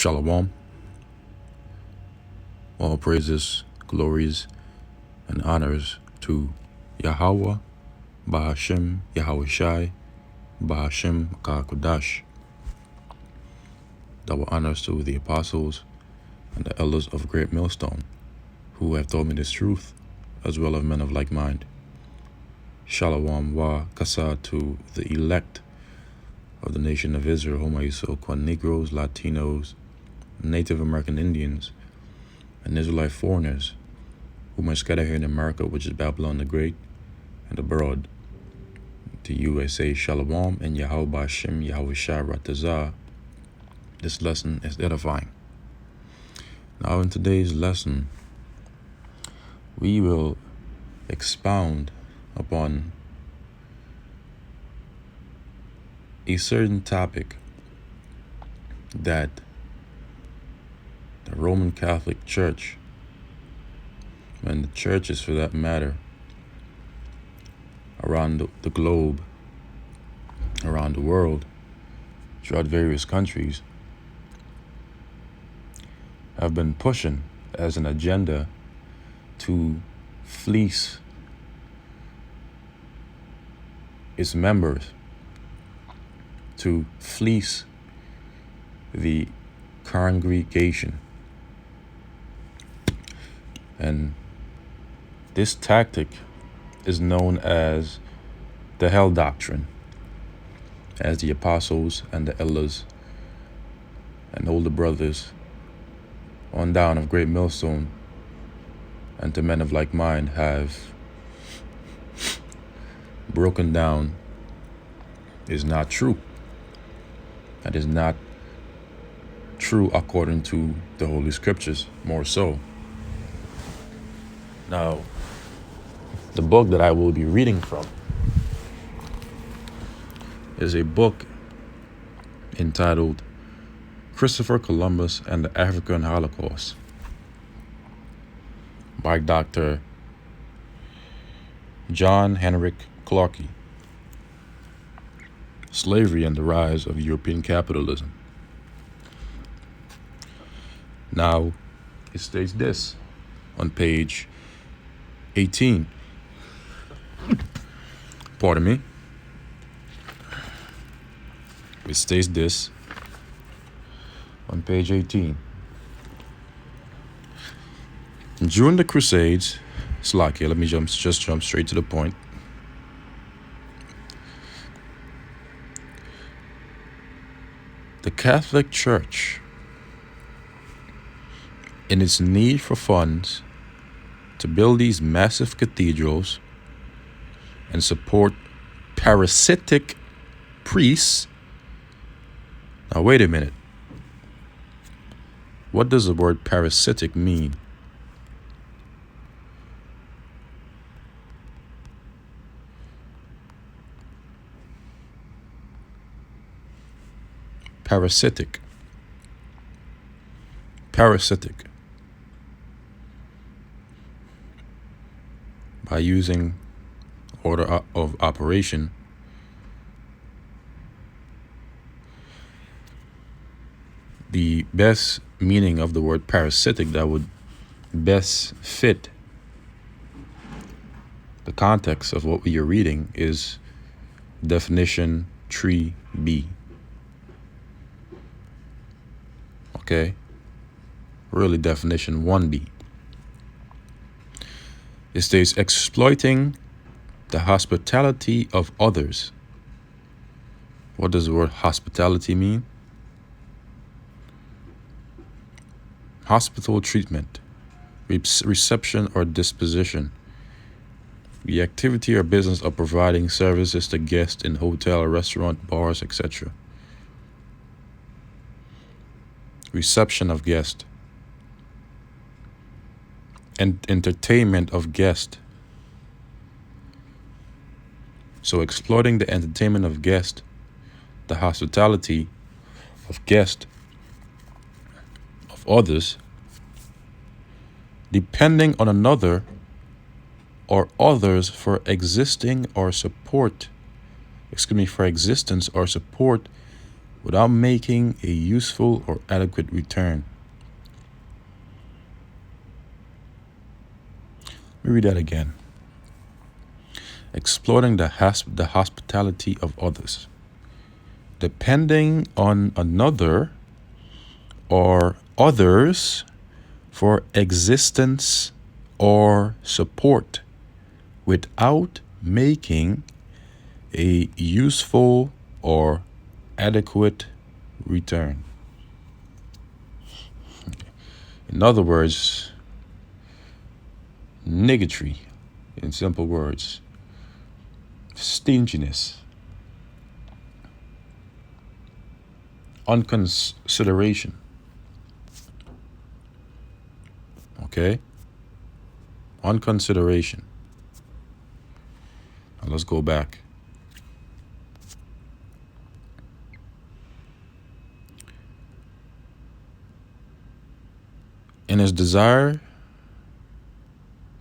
Shalom. All praises, glories, and honors to Yahweh, Ba'ashem, Yahweh Shai, Ba'ashem, Kodash. Double honors to the apostles and the elders of Great Millstone, who have told me this truth, as well as men of like mind. Shalom wa kasa to the elect of the nation of Israel, whom I so call Negroes, Latinos, Native American Indians, and Israelite foreigners, whom are scattered here in America, which is Babylon the Great, and abroad. To you I say Shalom and Yahweh Ba'ashem, Yahweh Shai Ratazah. This lesson is edifying. Now in today's lesson, we will expound upon a certain topic that the Roman Catholic Church, and the churches for that matter, around the globe, around the world, throughout various countries, have been pushing as an agenda to fleece its members, to fleece the congregation. And this tactic is known as the hell doctrine, as the apostles and the elders and older brothers on down of Great Millstone and to men of like mind have broken down is not true. That is not true according to the Holy Scriptures, more so. Now, the book that I will be reading from is a book entitled Christopher Columbus and the African Holocaust by Dr. John Henrik Clarke. Slavery and the Rise of European Capitalism. Now, it states this on page 18. Pardon me. It states this on page 18. During the Crusades, Slakia, let me jump straight to the point. The Catholic Church, in its need for funds to build these massive cathedrals and support parasitic priests. Now, wait a minute. What does the word parasitic mean? Parasitic. By using order of operation, the best meaning of the word parasitic that would best fit the context of what we are reading is definition 3b. Okay? Really, definition 1b. It states exploiting the hospitality of others. What does the word hospitality mean? Hospital treatment, reception or disposition. The activity or business of providing services to guests in hotel, restaurant, bars, etc. Reception of guests. And entertainment of guests. So exploiting the entertainment of guests, the hospitality of guests, of others, depending on another or others for existence or support without making a useful or adequate return. Let me read that again. Exploiting the hospitality of others, depending on another or others for existence or support without making a useful or adequate return. In other words, niggardry, in simple words, stinginess, unconsideration. Okay? Unconsideration. Now let's go back. In its desire,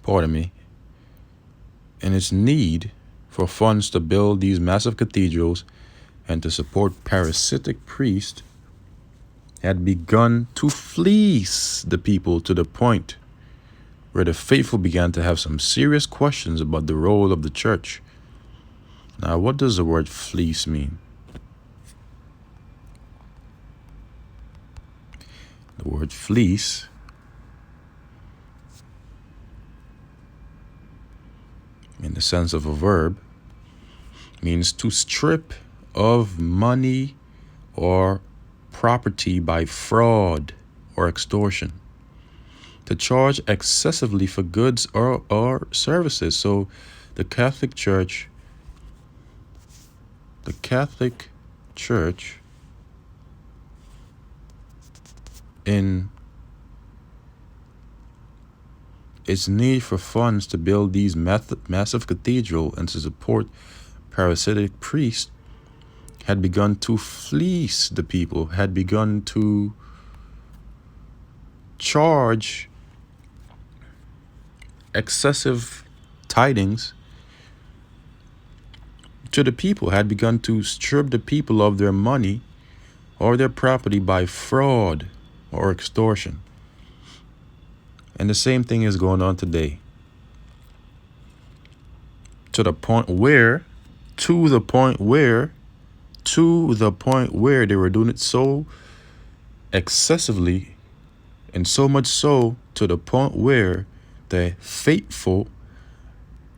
in its need for funds to build these massive cathedrals and to support parasitic priests, had begun to fleece the people to the point where the faithful began to have some serious questions about the role of the church. Now, what does the word fleece mean? The word fleece in the sense of a verb means to strip of money or property by fraud or extortion, to charge excessively for goods or services. So the Catholic Church in its need for funds to build these massive cathedral and to support parasitic priests had begun to fleece the people, had begun to charge excessive tithings to the people, had begun to strip the people of their money or their property by fraud or extortion. And the same thing is going on today. To the point where they were doing it so excessively, and so much so to the point where the faithful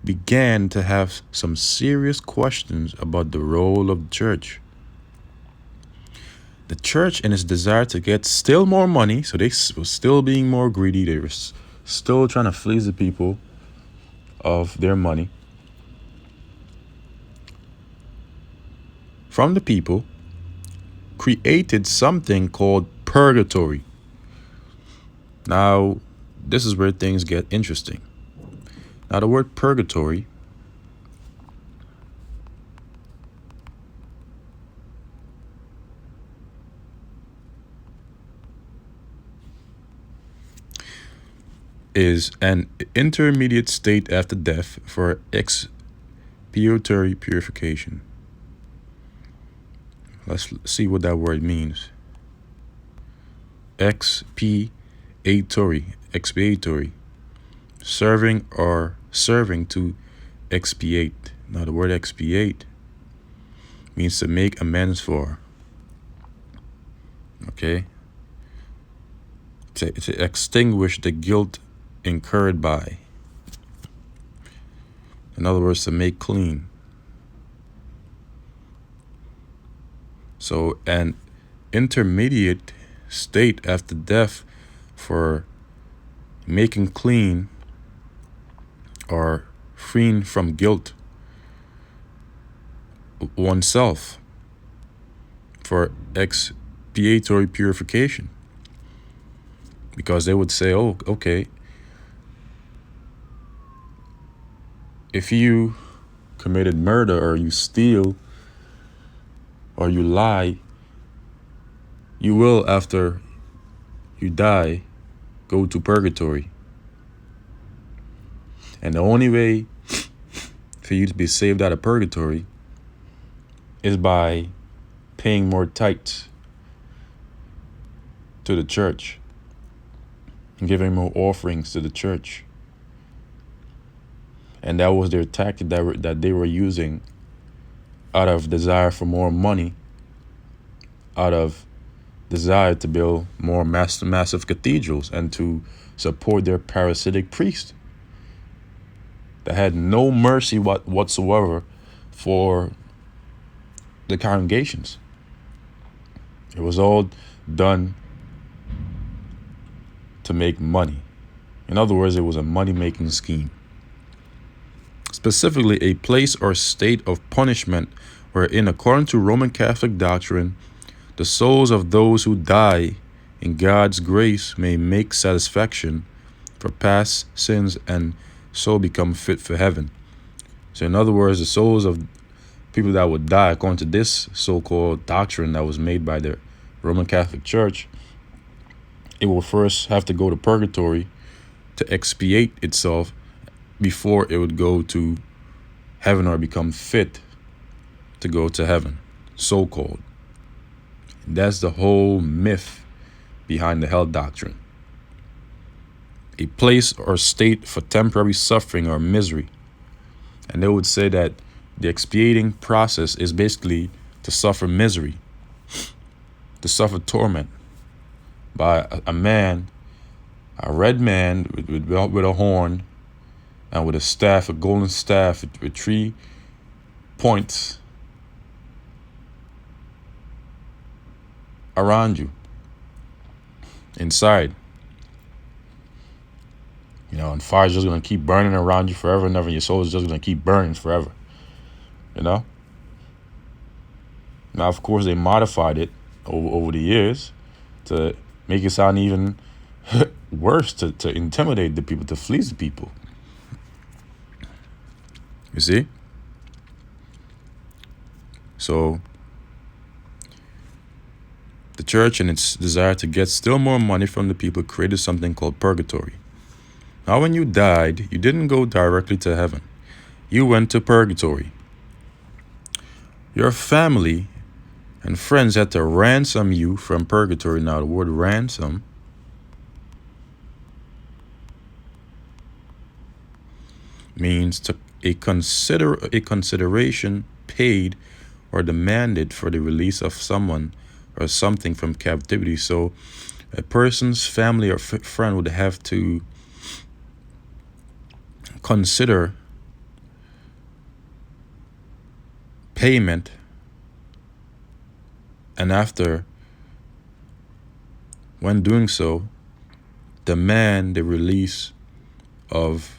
began to have some serious questions about the role of the church. The church, in its desire to get still more money, so they were still being more greedy, they were still trying to fleece the people of their money from the people, created something called purgatory. Now, this is where things get interesting. Now, the word purgatory is an intermediate state after death for expiatory purification. Let's see what that word means. Expiatory, serving to expiate. Now, the word expiate means to make amends for. Okay? To extinguish the guilt incurred by. In other words, to make clean. So an intermediate state after death for making clean or freeing from guilt oneself, for expiatory purification. Because they would say, oh, okay, if you committed murder or you steal or you lie, you will, after you die, go to purgatory. And the only way for you to be saved out of purgatory is by paying more tithes to the church and giving more offerings to the church. And that was their tactic that they were using out of desire for more money, out of desire to build more massive cathedrals and to support their parasitic priest that had no mercy whatsoever for the congregations. It was all done to make money. In other words, it was a money-making scheme. Specifically, a place or state of punishment wherein, according to Roman Catholic doctrine, the souls of those who die in God's grace may make satisfaction for past sins and so become fit for heaven. So in other words, the souls of people that would die, according to this so-called doctrine that was made by the Roman Catholic Church, it will first have to go to purgatory to expiate itself before it would go to heaven or become fit to go to heaven, so-called. That's the whole myth behind the hell doctrine. A place or state for temporary suffering or misery. And they would say that the expiating process is basically to suffer misery, to suffer torment by a man, a red man with a horn and with a staff, a golden staff with 3 points around you, inside. And fire's just going to keep burning around you forever and ever. Your soul is just going to keep burning forever. Now, of course, they modified it over the years to make it sound even worse, to intimidate the people, to fleece the people. You see? So, the church, in its desire to get still more money from the people, created something called purgatory. Now, when you died, you didn't go directly to heaven. You went to purgatory. Your family and friends had to ransom you from purgatory. Now, the word ransom means a consideration paid or demanded for the release of someone or something from captivity. So a person's family or friend would have to consider payment, and when doing so, demand the release of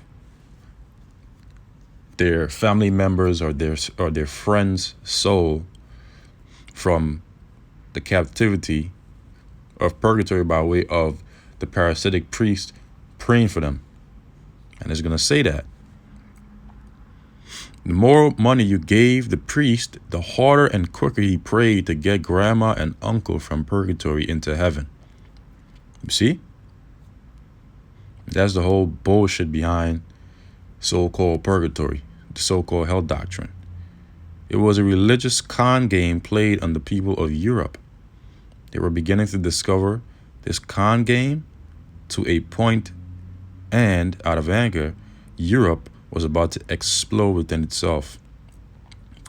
their family members or their friend's soul from the captivity of purgatory by way of the parasitic priest praying for them. And it's going to say that the more money you gave the priest, the harder and quicker he prayed to get grandma and uncle from purgatory into heaven. You see? That's the whole bullshit behind so-called purgatory, the so-called hell doctrine. It was a religious con game played on the people of Europe. They were beginning to discover this con game to a point, and out of anger, Europe was about to explode within itself.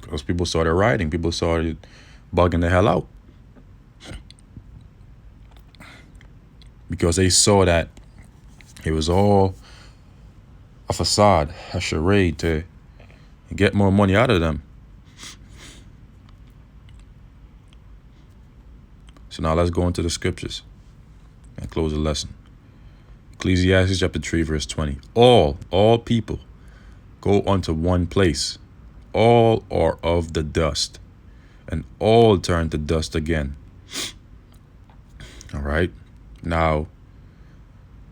Because people started rioting, people started bugging the hell out. Because they saw that it was all a facade, a charade to get more money out of them. So now let's go into the scriptures and close the lesson. Ecclesiastes chapter 3, verse 20. All people go unto one place. All are of the dust, and all turn to dust again. All right. Now,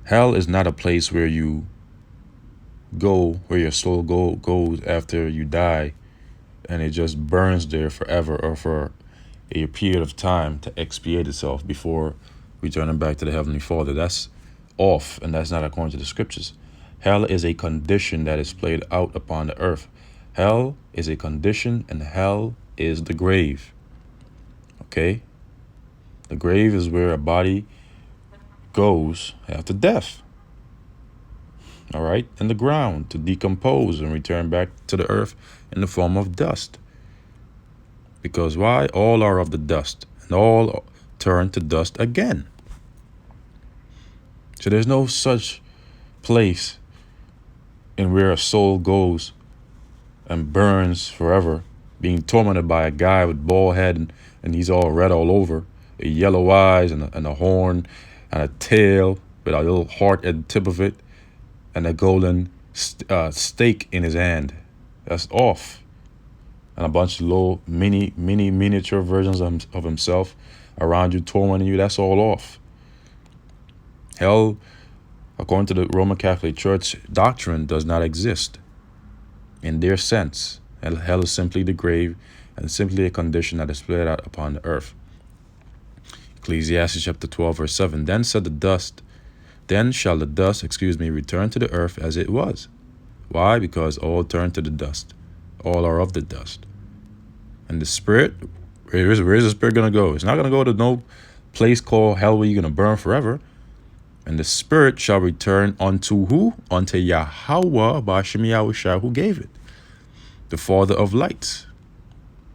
hell is not a place where you go, where your soul goes after you die, and it just burns there forever or for a period of time to expiate itself before returning back to the Heavenly Father. That's off, and that's not according to the scriptures. Hell is a condition that is played out upon the earth. Hell is a condition, and hell is the grave. Okay? The grave is where a body goes after death. All right? In the ground to decompose and return back to the earth in the form of dust. Because why? All are of the dust, and all turn to dust again. So there's no such place in where a soul goes and burns forever, being tormented by a guy with bald head and he's all red all over, yellow eyes and a horn and a tail with a little heart at the tip of it and a golden stake in his hand. That's off. And a bunch of little miniature versions of himself around you tormenting you. That's all off. Hell, according to the Roman Catholic Church, doctrine does not exist in their sense. Hell is simply the grave and simply a condition that is played out upon the earth. Ecclesiastes chapter 12, verse 7. Then shall the dust return to the earth as it was. Why? Because all turn to the dust. All are of the dust. And the spirit, where is the spirit going to go? It's not going to go to no place called hell where you're going to burn forever. And the spirit shall return unto who? Unto Yahweh, Ba'ashem Yahushua, who gave it. The Father of lights.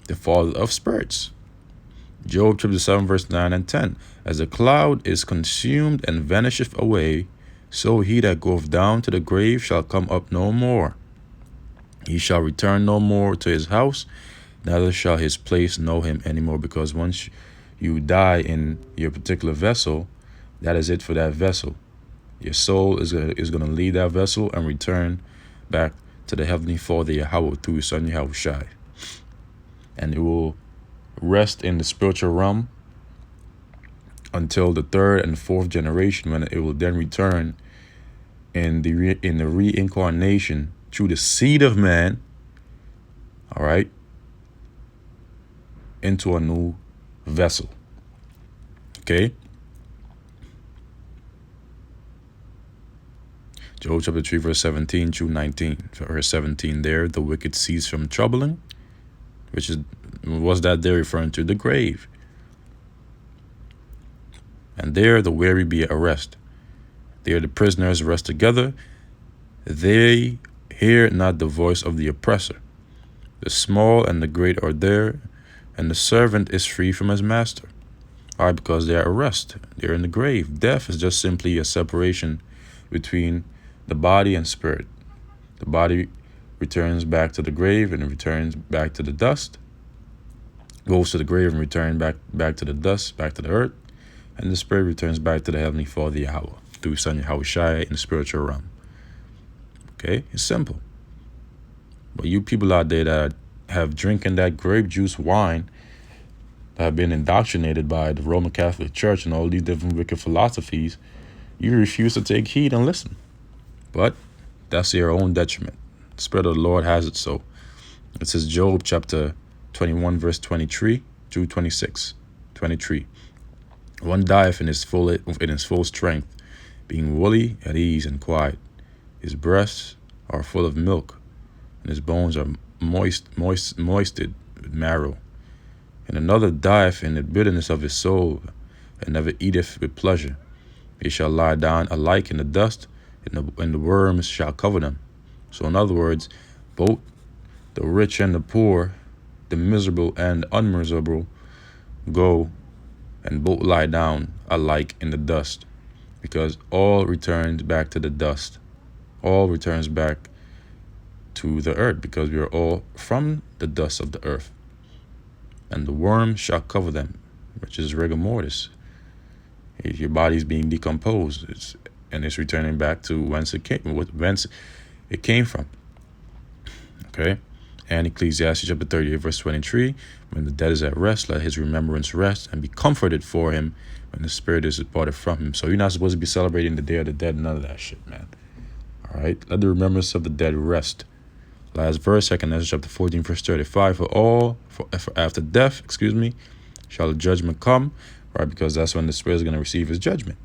The Father of spirits. Job chapter 7, verse 9 and 10. As a cloud is consumed and vanisheth away, so he that goeth down to the grave shall come up no more. He shall return no more to his house, neither shall his place know him anymore. Because once you die in your particular vessel, that is it for that vessel. Your soul is going to leave that vessel and return back to the Heavenly Father Yahweh through His Son Yahushai. And it will rest in the spiritual realm until the third and fourth generation, when it will then return in the reincarnation through the seed of man, all right, into a new vessel. Okay? Job chapter 3, verse 17 through 19. Verse 17 there, the wicked cease from troubling, was that there referring to the grave. And there the weary be at rest. There the prisoners rest together. They hear not the voice of the oppressor. The small and the great are there, and the servant is free from his master. Why? Because they are at rest. They're in the grave. Death is just simply a separation between the body and spirit. The body returns back to the grave and it returns back to the dust. Goes to the grave and returns back to the dust, back to the earth. And the spirit returns back to the Heavenly Father Yahweh through His Son Yahushua in the spiritual realm. Okay? It's simple. But you people out there that have drinking that grape juice wine, that have been indoctrinated by the Roman Catholic Church and all these different wicked philosophies, you refuse to take heed and listen. But that's your own detriment. The Spirit of the Lord has it so. It says Job chapter 21, verse 23 through 26. 23. One dieth in his full strength, being woolly, at ease, and quiet. His breasts are full of milk, and his bones are moisted with marrow. And another dieth in the bitterness of his soul, and never eateth with pleasure. He shall lie down alike in the dust, and the worms shall cover them. So in other words, both the rich and the poor, the miserable and the unmiserable, go and both lie down alike in the dust, because all returns back to the dust. All returns back to the earth, because we are all from the dust of the earth. And the worm shall cover them, which is rigor mortis. Your body's being decomposed, it's returning back to whence it came from. Okay? And Ecclesiastes chapter 38, verse 23, when the dead is at rest, let his remembrance rest and be comforted for him when the spirit is departed from him. So you're not supposed to be celebrating the Day of the Dead, none of that shit, man. All right? Let the remembrance of the dead rest. Last verse, 2 Ezra chapter 14, verse 35, for after death, shall the judgment come, right? Because that's when the spirit is going to receive his judgment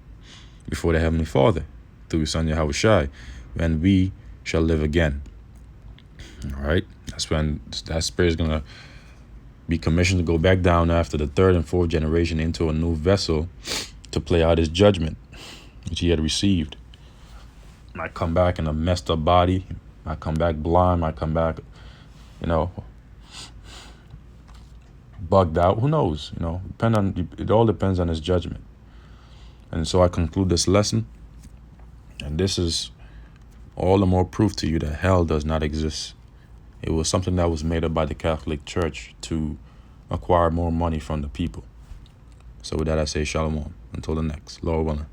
before the Heavenly Father through His Son Yahushai, and we shall live again. All right? That's when that spirit is going to be commissioned to go back down after the third and fourth generation into a new vessel to play out his judgment, which he had received. Might come back in a messed up body, might come back blind, might come back, bugged out. Who knows? It all depends on his judgment. And so I conclude this lesson, and this is all the more proof to you that hell does not exist. It was something that was made up by the Catholic Church to acquire more money from the people. So with that, I say shalom. Until the next, Lord willing.